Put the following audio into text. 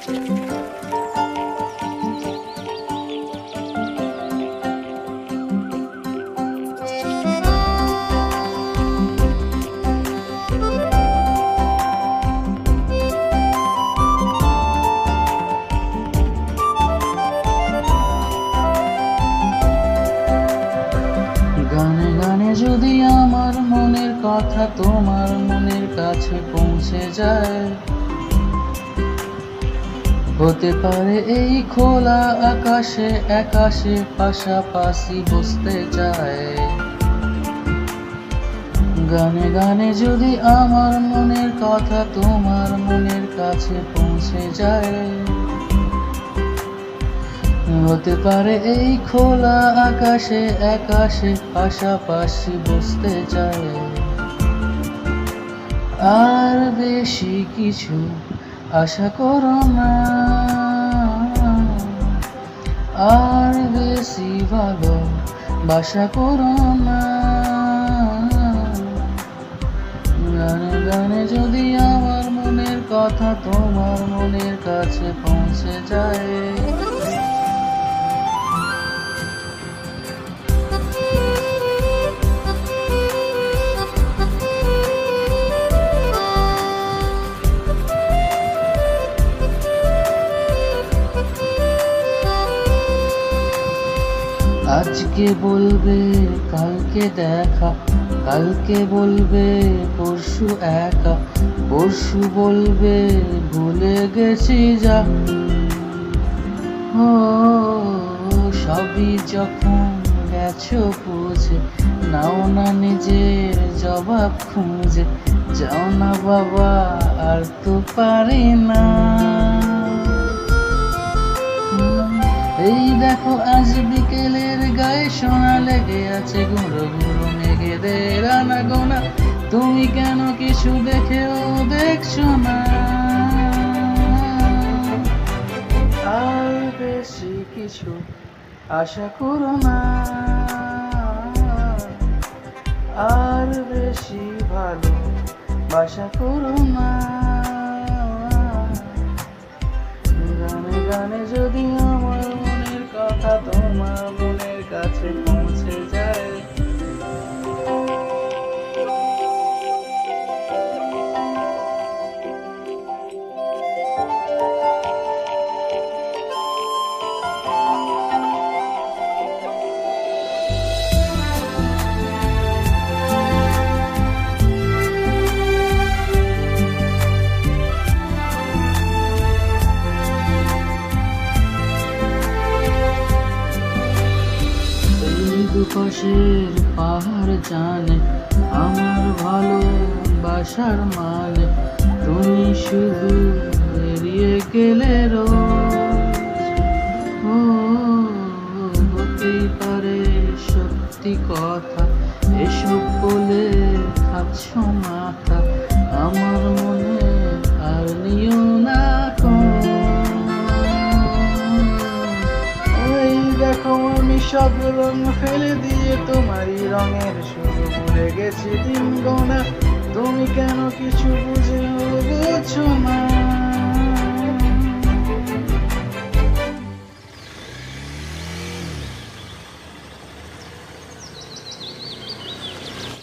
গানে গানে যদি আমার মনের কথা তোমার মনের কাছে পৌঁছে যায়, হতে পারে এই খোলা আকাশে আকাশে পাশাপাশি বসতে চায়। গানে গানে যদি আমার মনের কথা তোমার মনের কাছে পৌঁছে যায়, হতে পারে এই খোলা আকাশে আকাশে পাশাপাশি বসতে চায়। আর বেশি কিছু আশা করো না, আর বেশি ভালো বাসা করো না। গানে গানে যদি আমার মনের কথা তোমার মনের কাছে পৌঁছে যায়, আজকে বলবে কালকে দেখা, কালকে বলবে পরশু একা, পরশু বলবে ভুলে গেছি যা। ও সবই যখন গেছো বুঝে, নাও না নিজের জবাব খুঁজে, যাও না বাবা আর তো পারি না। এই দেখো আজ বিকেলের গায়ে সোনা লেগে আছে, গুঁড়ো গুঁড়ো মেঘেদের আনাগোনা, তুমি কেন কিছু দেখেও দেখছো না। আর বেশি কিছু আশা করো না, আর বেশি ভালো বাসা করো না। গানে গানে যদি আমার মনের কথা তোমার মনের কাছে পৌঁছে যায়, দুপাশের পাহাড় জানে আমার ভালোবাসার মানে, তুমি শুধু এড়িয়ে গেলে রোজ। ও হতেই পারে সত্যি কথা, এসব বলে খাচ্ছ মাথা, আমার মনে আর নিও না দেখো আমি সব রং ফেলে দিয়ে তোমারই রঙের শুরু ভুলে গেছি দিন গোনা, তুমি কেন কিছু বুঝেও বুঝছো না।